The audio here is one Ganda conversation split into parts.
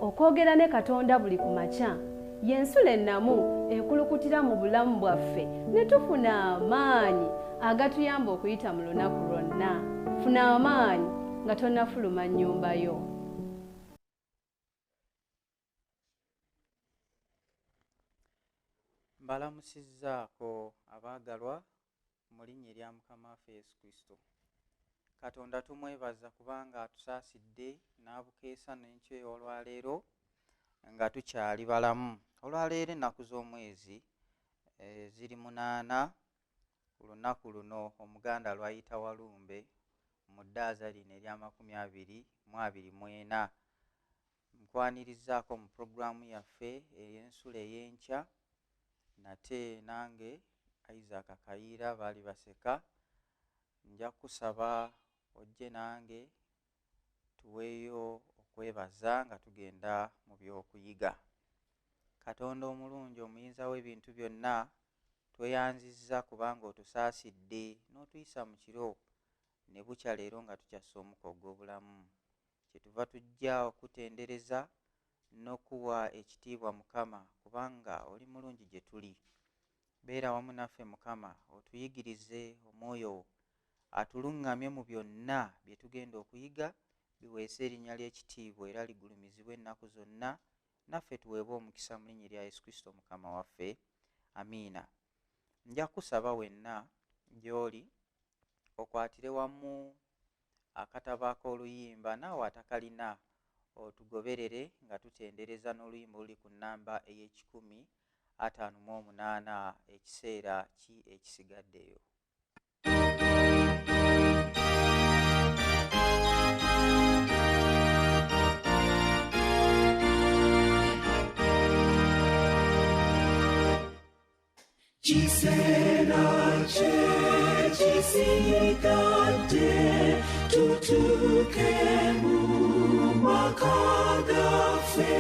okwogera ne Katonda buli ku makya y'ensula ennamu ekulukutira mu bulamu bwaffe ne tufuna amaanyi agatuyamba okuyita mu lunaku lwonna. Funa amaanyi nga tonnafuluma nnyumba yo. Mbalamusizzaako abaagalwa mu linnya erya Mukama waffe Yesu Kristo. Katonda tumwebaza kubanga atusaasidde n'abukeesa n'enkya olwaleero nga tukyali balamu. Olwaleero ennaku z'omwezi ziri 8 ku lunaku luno Omuganda lwayita Walumbe mu ddaaza lino erya 2024. Nkwanirizaako mu pulogulaamu yaffe ey'ensula ey'enkya. Nate nange Isaac Kayiira baali baseka. Nja kusaba ojje nange tuweeyo okwebaza nga tugenda mu by'okuyiga. Katonda omulungi omuyinza w'ebintu byonna, tweyanzizza kubanga otusaasidde n'otuyisa mu kiro ne bukya leero nga tukyassa omukka ogw'obulamu. Kyetuva tujja okutendereza n'okuwa ekitiibwa Mukama kubanga oli mulungi gye tuli. Beera wamu naffe Mukama, otuyigirize Omwoyo atuluŋŋamye mu byonna bye tugenda okuyiga, biweese erinnya ly'ekitiibwa era ligulumizibwe ennaku zonna, naffe tuweebwe omukisa mu linnya erya Yesu Kristo Mukama waffe. Amiina. Nja kusaba wenna gy'oli okwatire wamu akatabo ak'oluyimba, naawe atakalina otugoberere nga tutendereza n'oluyimba oluli ku nnamba ey'e10:58 ekiseera ki ekisigaddeyo. Kiseera kye kisigadde tutuuke mu maka gaffe,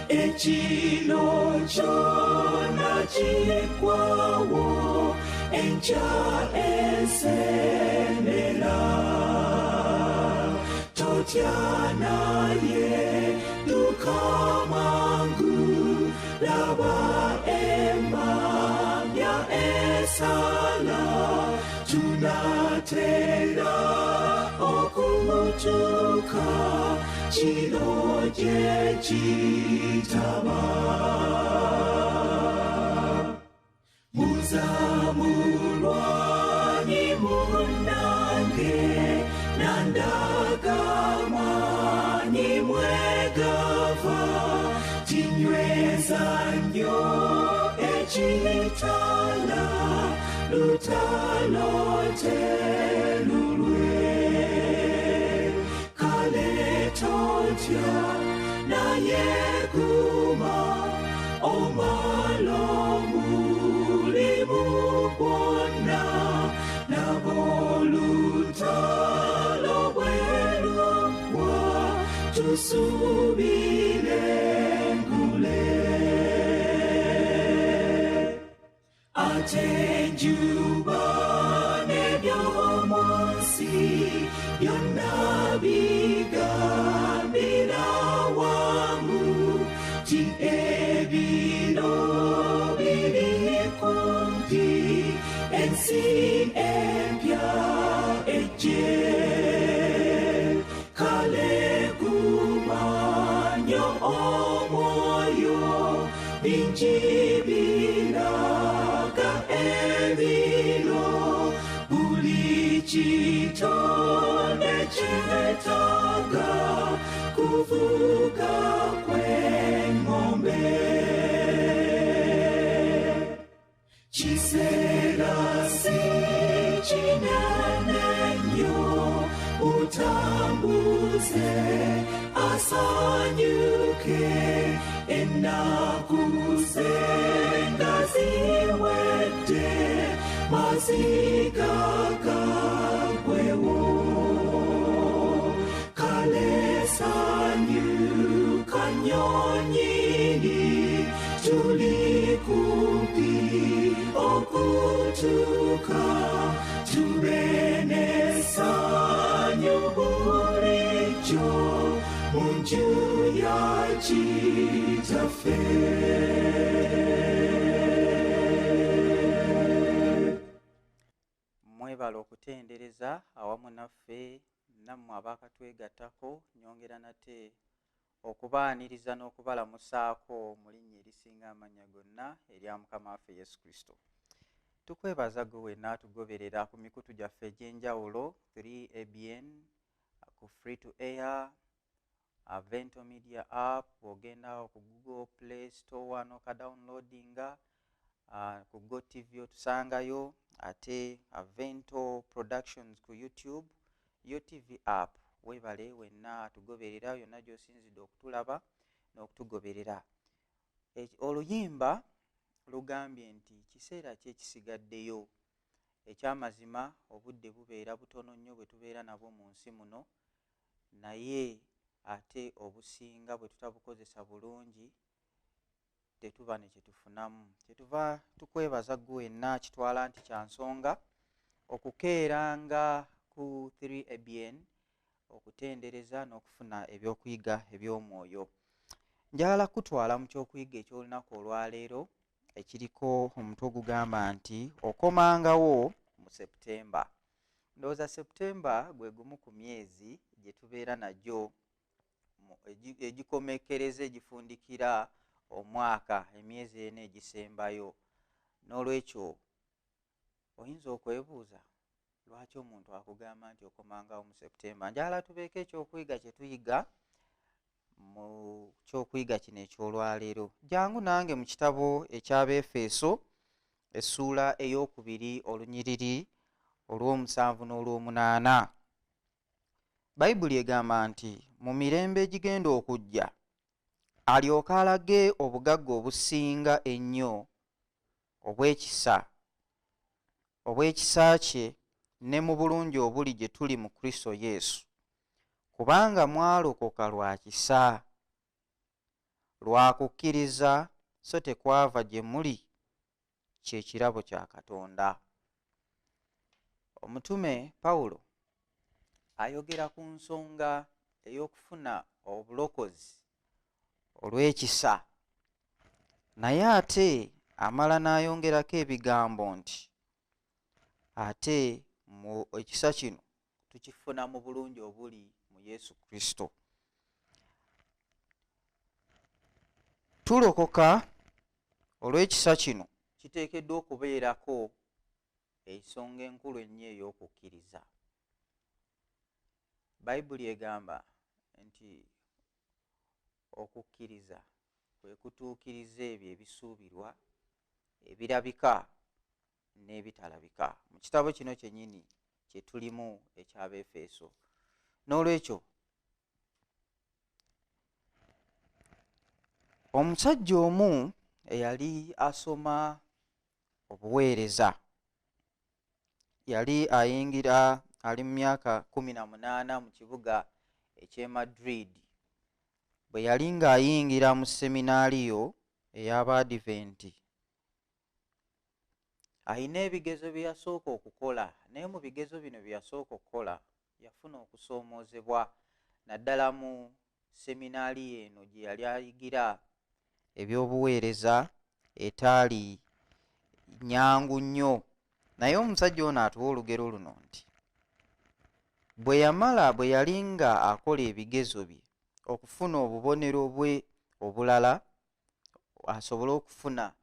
ekiro kyonna kiggwawo, enkya esemera. Totya naye dduka mangu, laba emmambya esala, tunatera okutuuka kiro gye kitaba. Muzamulwanyi munnange, nandaga maanyi mwegava, tinyweza nnyo ekitala, lutalo telulwe. Kale totya naye guma, omala omulimu gwonna, laba olutalo bwe luggwa, tusuubire engule. Ate enjuba n'ebyomu nsi byonna bigambira wamu, ti ebiro biri kumpi, ensi empya ejje. Kale guma nnyo omwoyo, bingi biraga ebiro, buli kitonde kyetaaga kuvuga kw'eŋŋombe. Kiseera si kinene nnyo, utambuze asanyuke, ennaku ze nga ziwedde, maziga gagwewo. Kale sanyuka nnyonyini, tuli kumpi okutuuka, tube n'essanyu bulijjo, mu nju ya kitaffe. Mwebala okutendereza awamu naffe nammwe abaakatwegattako, nyongera nate okubaaniriza n'okubalamusaako mu linnya erisinga amannya gonna erya Mukama waffe Yesu Kristo. Tukwebaza gwe wenna atugoberera ku mikutu gyaffe egy'enjawulo 3ABN, ku free to air, Avento Media app, ogenda ku Google Play Store wano downloadinga, ku GoTV otusangayo, ate Avento Productions ku YouTube, YoTV app. Webale wenna atugoberera yonna gy'osinzidde okutulaba n'okutugoberera. Oluyimba lugambye nti kiseera kye kisigaddeyo. Ekyamazima obudde bubeera butono nnyo bwe tubeera nabwo mu nsi muno, naye ate obusinga bwe tutabukozesa bulungi tetuba ne kye tufunamu. Kyetuva tukwebaza ggwe wenna kitwala nti kya nsonga okukeeranga ku 3ABN okutendereza n'okufuna ebyokuyiga eby'omwoyo. Njagala kutwala mu kyokuyiga eky'olunaku olwaleero ekiriko omutwe ogugamba nti okomangawo mu Septemba. Ndowooza Septemba gwe gumu ku myezi gye tubeera nagyo egikomekereza egifundikira omwaka, emyezi ena egisembayo. N'olwekyo oyinza okwebuuza lwaki omuntu akugamba nti okomangawo mu Septemba. Njagala tubeeko ekyokuyiga kye tuyiga mu kyokuyiga kino eky'olwaleero. Jangu nange mu kitabo eky'Abeefeso essuula ey'okubiri olunyiriri olw'omusanvu n'olw'omunaana. Bayibuli egamba nti mu mirembe egigenda okujja alyoke alage obugagga obusinga ennyo obw'ekisa kye ne mu bulungi obuli gye tuli mu Kristo Yesu. Kubanga mwalokoka lwa kisa, lwa kukkiriza, so tekwava gye muli, kye kirabo kya Katonda. Omutume Pawulo ayogera ku nsonga ey'okufuna obulokozi olw'ekisa, naye ate amala n'ayongerako ebigambo nti ate mu ekisa kino tukifuna mu bulungi obuli mu Yesu Kristo. Tulokoka olw'ekisa kino kiteekeddwa okubeerako ensonga enkulu ennyo ey'okukkiriza. Bayibuli egamba nti okukkiriza kwe kutuukiriza ebyo ebisuubirwa, ebirabika n'ebitalabika. Mu kitabo kino kyennyini kye tulimu eky'Abeefeso. N'olwekyo omusajja omu eyali asoma obuweereza, yali ayingira, ali mu myaka 18 mu kibuga eky'e Madrid. Bwe yali ng'ayingira mu seminaariyo ey'Abadiventi, ayina ebigezo bye yasooka okukola, naye mu bigezo bino bye yasooka okukola yafuna okusoomoozebwa, naddala mu seminaari eno gye yali ayigira ebyobuweereza etaali nyangu nnyo. Naye omusajja ono atuwa olugero luno nti bwe yali nga akola ebigezo bye okufuna obubonero bwe obulala asobole okufuna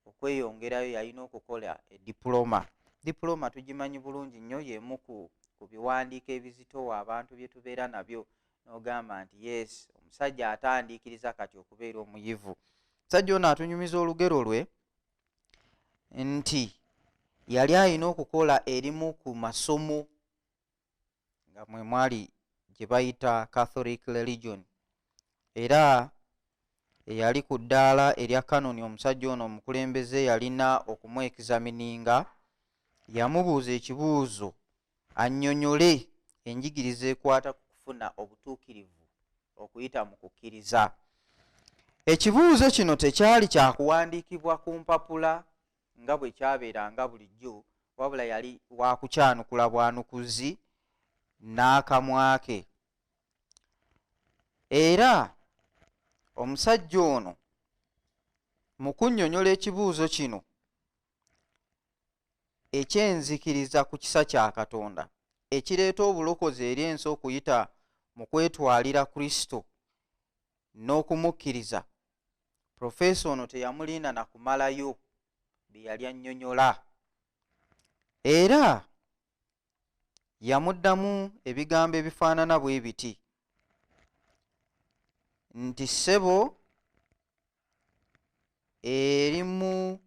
okweyongerayo, yalina okukola edipuloma. Dipuloma tugimanyi bulungi nnyo, y'emu ku biwandiiko ebizitowa abantu bye tubeera nabyo, n'ogamba nti yes, omusajja atandiikiriza kati okubeera omuyivu. Omusajja ono atunyumiza olugero lwe nti yali alina okukola erimu ku masomo nga mwe mwali gye bayita Catholic religion, era eyali ku ddaala erya kanoni. Omusajja ono omukulembeze yalina okumwekizamininga, yamubuuza ekibuuzo annyonnyole enjigiriza ekwata ku kufuna obutuukirivu okuyita mu kukkiriza. Ekibuuzo kino tekyali kyakuwandiikibwa ku mpapula nga bwe kyabeeranga bulijjo, wabula yali wakukyanukula bwanukuzi n'akamwa ke. era omusajja ono mu kunnyonnyola ekibuuzo kino ekyenzikiriza ku kisa kya Katonda ekireeta obulokozi eri ensi okuyita mu kwetwalira Kristo n'okumukkiriza, Profeesa ono teyamulinda na kumalayo bye yali annyonnyola, era yamuddamu ebigambo ebifaanana bwe biti nti ssebo erimu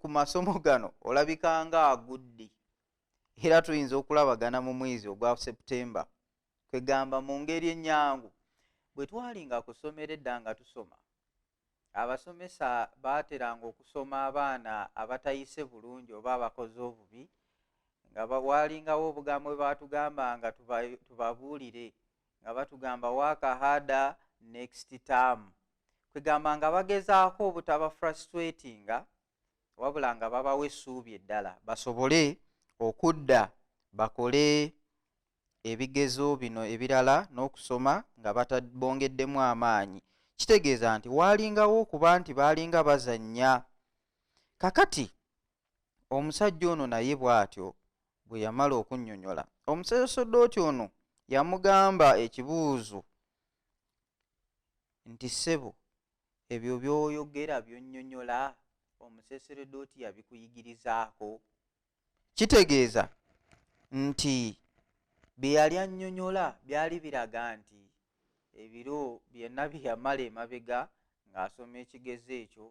ku masomo gano olabika nga agudde, era tuyinza okulabagana mu mwezi ogwa Septemba, kwegamba mu ngeri ennyangu bwe twalinga ku ssomero edda nga tusoma, abasomesa baateranga okusoma abaana abatayise bulungi oba abakoze obubi, nga walingawo obugambo bwe baatugambanga tubabuulire nga batugamba work harder next term, kwegamba nga bagezaako obutaba frustratinga wabula nga babawa essuubi eddala basobole okudda bakole ebigezo bino ebirala n'okusoma nga batabongeddemu amaanyi. Kitegeeza nti waalingawo okuba nti baalinga bazannya. Kakati omusajja ono naye bw'atyo bwe yamala okunnyonnyola, omusaseredooti ono yamugamba ekibuuzo nti ssebo, ebyo by'oyogera by'onnyonnyola omusaseredooti yabikuyigirizaako? Kitegeeza nti bye yali annyonnyola byali biraga nti ebiro byonna bye yamala emabega ng'asoma ekigezo ekyo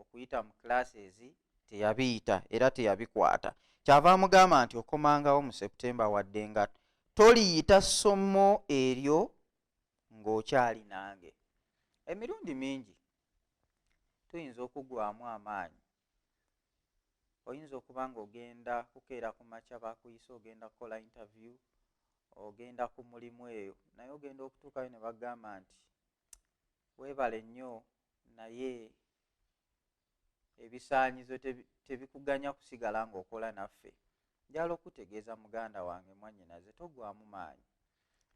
okuyita mu classes teyabiyita era teyabikwata. Kyava amugamba nti okomangawo mu Septemba wadde nga toliyita ssomo eryo ng'okyali nange. Emirundi mingi tuyinza okugwamu amaanyi. Oyinza okuba ng'ogenda kukeera ku makya bakuyise ogenda kukola interview, ogenda ku mulimu eyo, naye ogenda okutuukayo ne bagamba nti weebale nnyo naye ebisaanyizo tebikuganya kusigala ng'okola naffe. Njala okutegeeza muganda wange mwannyinaze, togwamu maanyi.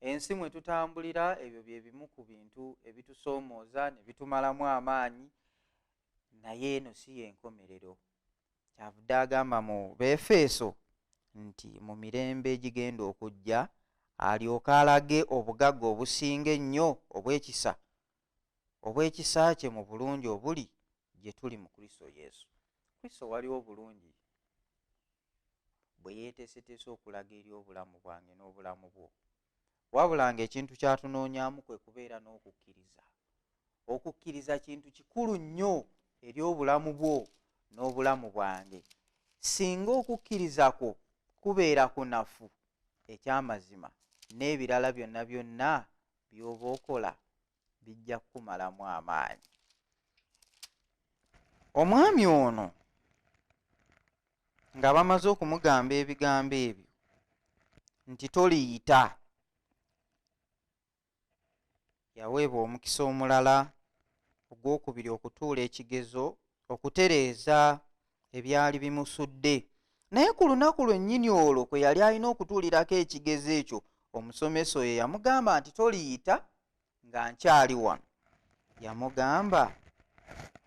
Ensi mwe tutambulira ebyo bye bimu ku bintu ebitusoomooza ne bitumalamu amaanyi, naye eno si y'enkomerero. Kyavudde agamba mu Befeso nti mu mirembe egigenda okujja alyoke alage obugagga obusinga ennyo obw'ekisa kye mu bulungi obuli gye tuli mu Kristo Yesu. Kristo waliwo obulungi bwe yeeteeseteese okulaga eri obulamu bwange n'obulamu bwo, wabula ng'ekintu kyatunoonyaamu kwe kubeera n'okukkiriza. Okukkiriza kintu kikulu nnyo eri obulamu bwo n'obulamu bwange. Singa okukkiriza kwo kubeera kunafu ekyamazima, n'ebirala byonna byonna by'oba okola bijja kukumalamu amaanyi. Omwami ono nga bamaze okumugamba ebigambo ebyo nti toliyita, yaweebwa omukisa omulala ogwokubiri okutuula ekigezo okutereeza ebyali bimusudde. Naye ku lunaku lwennyini olwo kwe yali alina okutuulirako ekigezo ekyo, omusomesa oyo yamugamba nti toliyita nga nkyali wano. Yamugamba,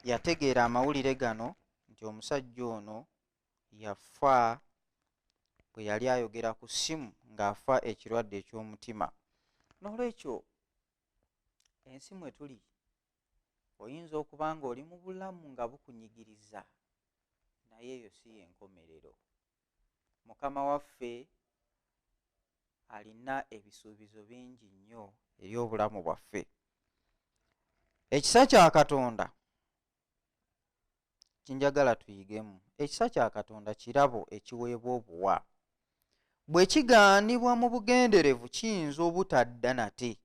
yategeera amawulire gano nti omusajja ono yafa bwe yali ayogera ku ssimu ng'afa ekirwadde eky'omutima. N'olwekyo ensi mwe tuli oyinza okuba ng'oli mu bulamu nga bukunyigiriza, naye eyo si y'enkomerero. Mukama waffe alina ebisuubizo bingi nnyo eri obulamu bwaffe. Ekisa kya Katonda kinjagala tuyigemu. Ekisa kya Katonda kirabo ekiweebwa obuwa. Bwe kigaanibwa mu bugenderevu kiyinza obutadda nate.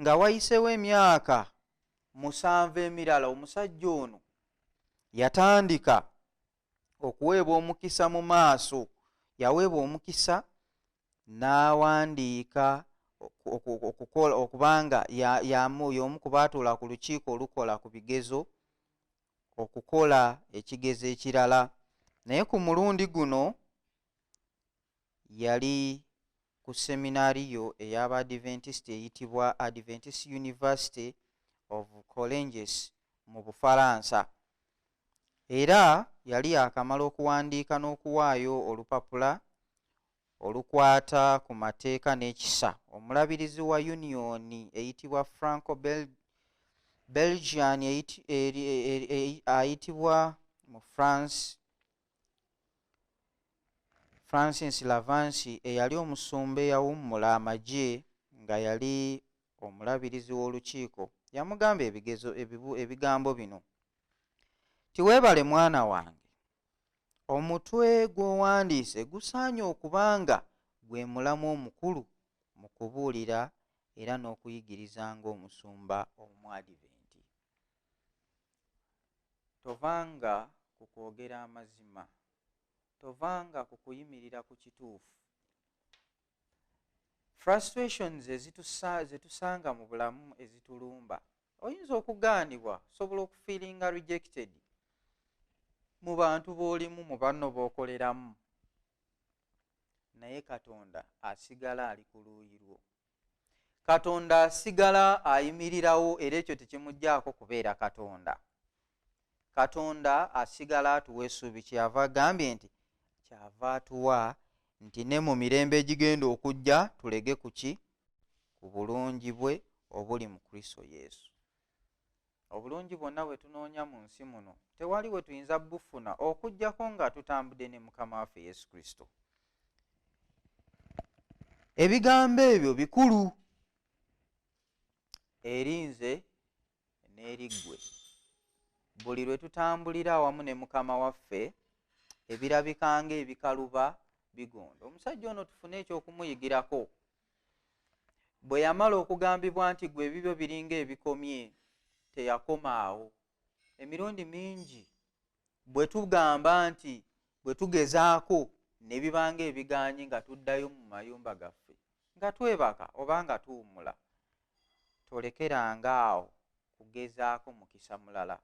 Nga wayiseewo emyaka 7 emirala omusajja ono yatandika okuweebwa omukisa mu maaso, yaweebwa omukisa n'awandiika okubanga y'omu ku baatuula ku lukiiko olukola ku bigezo okukola ekigezo ekirala. Naye ku mulundi guno yali ku seminaariyo ey'Abadventist eyitibwa Adventist University of Colleges mu Bufalansa, era yali akamala okuwandiika n'okuwaayo olupapula olukwata ku mateeka n'ekisa. Omulabirizi wa unioni eyitibwa Franco-Belgian ayitibwa mu France Francis Lavansi, eyali omusumba eyawummula amagye nga yali omulabirizi w'olukiiko, yamugamba ebigambo bino: tiweebale mwana wange, omutwe gw'owandiise gusaanye okubanga gwe mulamu omukulu mu kubuulira era n'okuyigiriza ng'omusumba omwadiventi. Tovanga ku kwogera amazima, tovanga ku kuyimirira ku kituufu. Frustrations zetusanga mu bulamu ezitulumba, oyinza okugaanibwa, osobola okufiiringa rejected mu bantu b'olimu, mu banno b'okoleramu, naye Katonda asigala ali ku luuyi lwo. Katonda asigala ayimirirawo, era ekyo tekimuggyako kubeera Katonda. Katonda asigala atuwa essuubi, kyava agambye nti kyava atuwa nti ne mu mirembe egigenda okujja tulege kuki? Ku bulungi bwe obuli mu Kristo Yesu. Obulungi bwonna bwe tunoonya mu nsi muno tewali we tuyinza bufuna okuggyako nga tutambudde ne Mukama waffe Yesu Kristo. Ebigambo ebyo bikulu eri nze n'eri ggwe. Buli lwe tutambulira awamu ne Mukama waffe, ebirabika ng'ebikaluba bigonda. Omusajja ono tufune ekyokumuyigirako. Bwe yamala okugambibwa nti gwe ebibyo biringa ebikomye, teyakoma awo. Emirundi mingi bwe tugamba nti bwe tugezaako ne bibanga ebigaanyi nga tuddayo mu mayumba gaffe nga twebaka oba nga tuwummula, tolekeranga awo kugezaako mukisa mulala.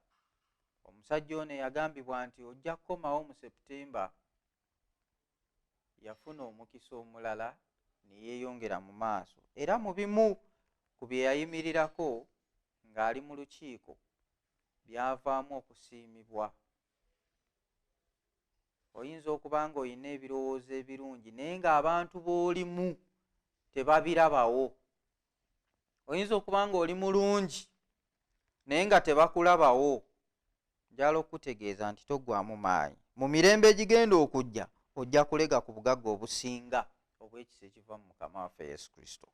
Omusajja ono yagambibwa nti ojja kukomawo mu Septemba, yafuna omukisa omulala ne yeeyongera mu maaso, era mu bimu ku bye yayimirirako ng'ali mu lukiiko byavaamu okusiimibwa. Oyinza okuba nga olina ebirowoozo ebirungi naye ng'abantu b'olimu tebabirabawo. Oyinza okuba nga oli mulungi naye nga tebakulabawo. Njala okutegeeza nti toggwamu maanyi. Mu mirembe egigenda okujja ojja kulega ku bugagga obusinga obw'ekisa ekiva mu Mukama waffe Yesu Kristo.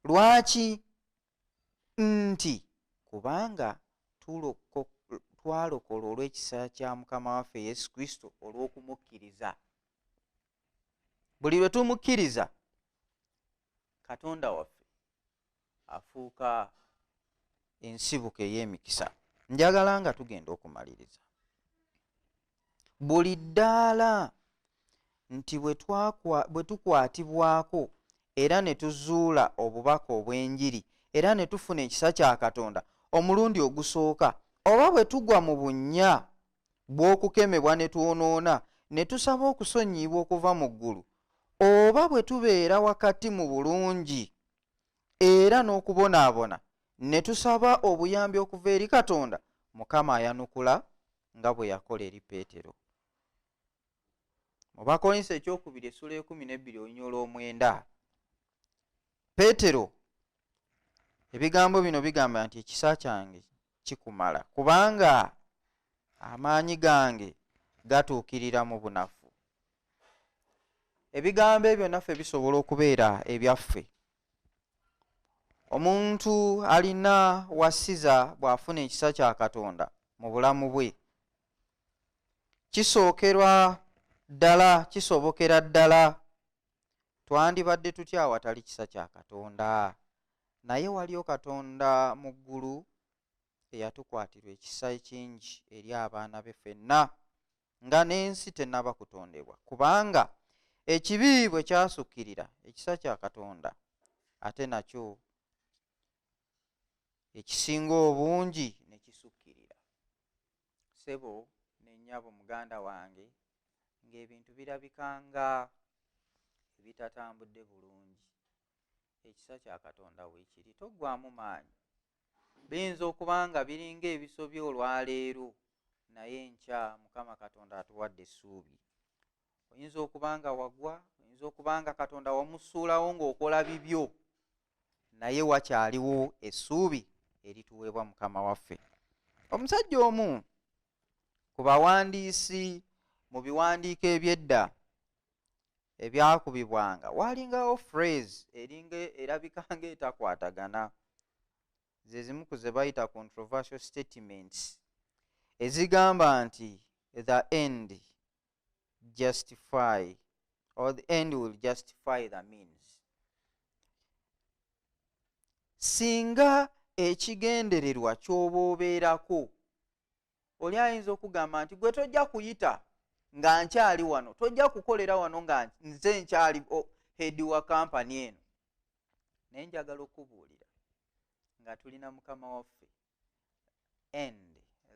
Lwaki? Nti kubanga twalokola olw'ekisa kya Mukama waffe Yesu Kristo olw'okumukkiriza. Buli lwe tumukkiriza, Katonda waffe afuuka ensibuko ey'emikisa. Njagala nga tugenda okumaliriza, buli ddaala nti bwe tukwatibwako era ne tuzuula obubaka obw'enjiri era ne tufuna ekisa kya Katonda omulundi ogusooka, oba bwe tugwa mu bunnya bw'okukemebwa ne twonoona ne tusaba okusonyiyibwa okuva mu ggulu, oba bwe tubeera wakati mu bulungi era n'okubonaabona ne tusaba obuyambi okuva eri Katonda, Mukama ayanukula nga bwe yakola eri Peetero. Mu Bakolinso ekyokubiri essula 12 olunywa olw'omwenda, Peetero ebigambo bino bigamba nti ekisa kyange kikumala kubanga amaanyi gange gatuukirira mu bunafu. Ebigambo ebyo naffe bisobola okubeera ebyaffe. Omuntu alina wasiza bw'afuna ekisa kya Katonda mu bulamu bwe, kisobokera ddala twandibadde tutya awatali kisa kya Katonda, naye waliyo Katonda mu ggulu eyatukwatirwa ekisa ekingi eri abaana be ffenna nga n'ensi tennaba kutondebwa, kubanga ekibi bwe kyasukkirira ekisa kya Katonda, ate nakyo ekisinga obungi ne kisukkirira. Ssebo ne nnyabo muganda wange, ng'ebintu birabikanga ebitatambudde bulungi. Ekisa kya Katonda weekiri, toggwamu maanyi. Biyinza okuba nga biringa ebisobye olwaleero, naye enkya Mukama Katonda atuwadde essuubi. Oyinza okuba nga wagwa, oyinza okuba nga Katonda wamusuulawo ng'okola bibyo, naye wakyaliwo essuubi erituweebwa Mukama waffe. Omusajja omu ku bawandiisi mu biwandiiko eby'edda ebyakubibwanga, waalingawo phrase eringa erabika ng'etakwatagana, ze zimu ku ze bayita controversial statements, ezigamba nti the end justify or the end will justify the means. Singa ekigendererwa ky'oba obeerako, oli ayinza okugamba nti gwe tojja kuyita nga nkyali wano, tojja kukolera wano nga nze nkyali head wa kampani eno. Naye njagala okubuulira nga tulina Mukama waffe,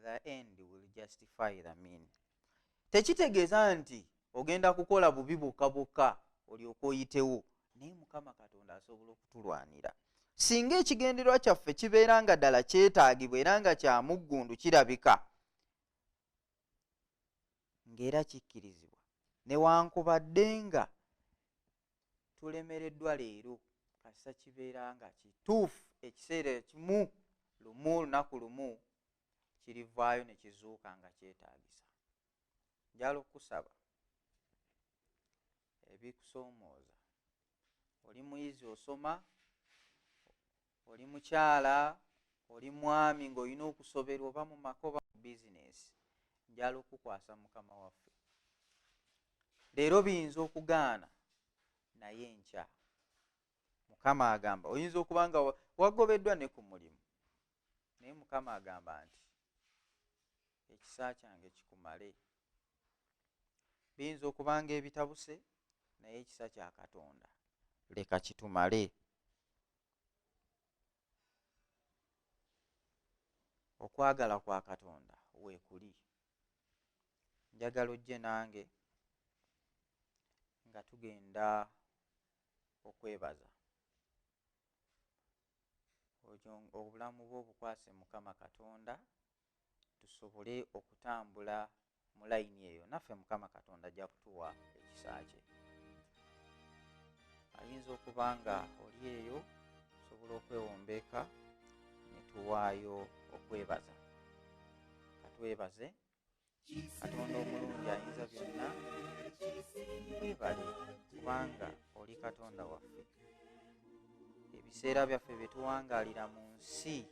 the end will justify the mean. Tekitegeeza nti ogenda kukola bubi bwokka bwokka olyoke oyitewo, naye Mukama Katonda asobola okutulwanira. Singa ekigendererwa kyaffe kibeera nga ddala kyetaagibwa era nga kya muggundu kirabika, ng'era kikkirizibwa, newankubadde nga tulemereddwa leero, kasita kibeera nga kituufu, ekiseera ekimu lunaku lumu kirivaayo ne kizuuka nga kyetaagisa. Njala okusaba ebikusoomooza. Oli muyizi osoma, oli mukyala, oli mwami ng'olina okusoberwa oba mu maka oba mu bizinesi, njala okukwasa Mukama waffe. Leero biyinza okugaana, naye enkya Mukama agamba, oyinza okuba nga wagobeddwa ne ku mulimu, naye Mukama agamba nti ekisa kyange kikumale. Biyinza okuba nga ebitabuse, naye ekisa kya Katonda leka kitumale. Okwagala kwa Katonda weekuli. Njagala ojje nange nga tugenda okwebaza, obulamu bwo obukwase Mukama Katonda, tusobole okutambula mu layini eyo, naffe Mukama Katonda ajja kutuwa ekisa kye. Ayinza okuba nga oli eyo, osobola okwewombeeka ne tuwaayo okwebaza. Katwebaze. Katonda omulungi ayinza byonna, weebale kubanga oli Katonda waffe. Ebiseera byaffe bye tuwangaalira mu nsi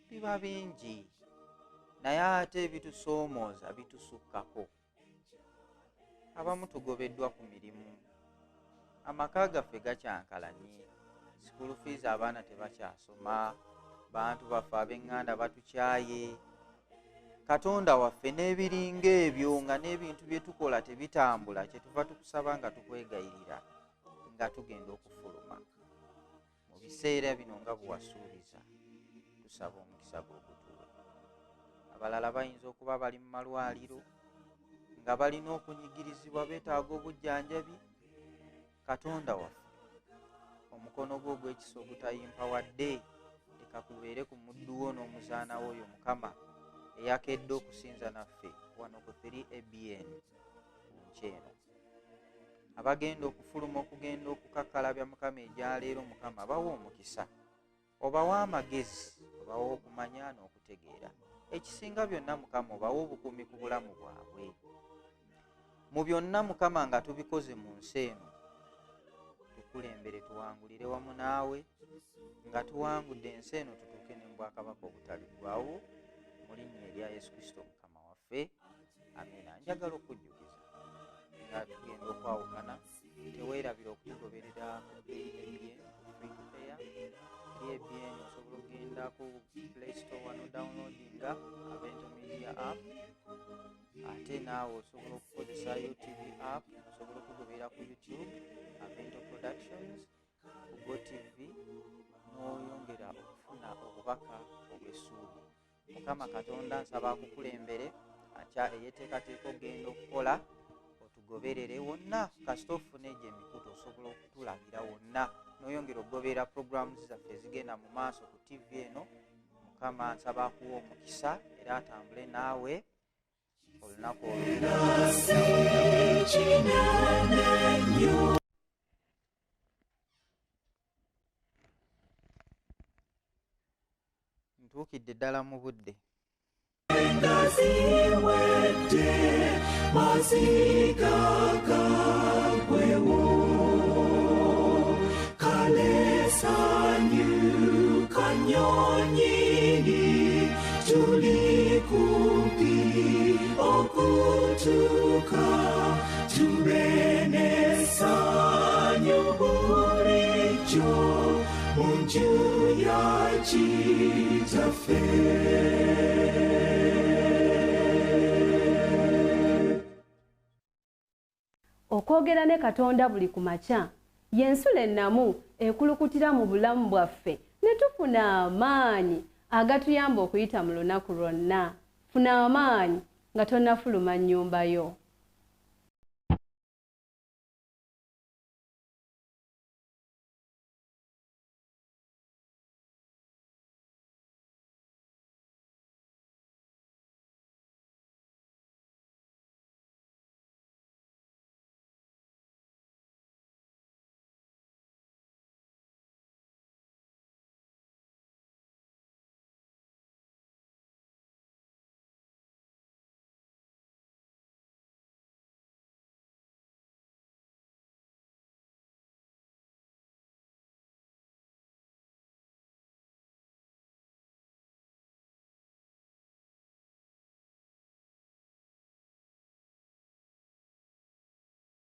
biba bingi, naye ate ebitusoomooza bitusukkako. Abamu tugobeddwa ku mirimu, amaka gaffe gakyankalanye, school fees abaana tebakyasoma, bantu baffe ab'eŋŋanda batukyaye. Katonda waffe n'ebiringa ebyo nga n'ebintu bye tukola tebitambula, kyetuva tukusaba nga tukwegayirira nga tugenda okufuluma. Mu biseera bino nga bwe wasuubiza, tusaba omukisa gw'okutuwa. Abalala bayinza okuba bali mu malwaliro nga balina okunyigirizibwa, beetaaga obujjanjabi. Katonda waffe, omukono gwo ogw'ekisa ogutayimpawadde, leka kubeere ku muddu wo n'omuzaana wo oyo Mukama eyakedde okusinza naffe wano ku 3ABN ku nkyeno. Abagenda okufuluma okugenda okukakkalabya Mukama egyaleero, Mukama bawa omukisa, obawa amagezi, obawa okumanya n'okutegeera. Ekisinga byonna Mukama obawa obukuumi ku bulamu bwabwe. Mu byonna Mukama nga tubikoze mu nsi eno, tukulembere tuwangulire wamu naawe, nga tuwangudde ensi eno tutuuke ne mu bwakabaka obutaliggwaawo, mu linnya erya Yesu Kristo Mukama waffe, amiina. Njagala okujjukiza nga tugenda okwawukana, teweerabira okutugoberera ku 3ABN free to air. 3ABN osobola okugenda ku Play Store wano downloadinga Avento Media app, ate naawe osobola okukozesa UTV app, osobola okugoberera ku YouTube Avento Productions, ku GoTV, n'oyongera okufuna obubaka obw'essuubi. Mukama Katonda nsaba akukulembere eyeteekateeka okugenda okukola, tugigoberere wonna kasita ofuna egyo emikutu osobola okutulabira wonna n'oyongera okugoberera programu zaffe zigenda mu maaso ku TV eno. Mukama nsaba akuwa omukisa era atambule naawe olunaku olwo. Ntuukidde ddala mu budde. Okwogera ne Katonda buli ku makya y'ensula ennamu ekulukutira mu bulamu bwaffe ne tufuna amaanyi agatuyamba okuyita mu lunaku lwonna. Funa amaanyi nga tonnafuluma nnyumba yo.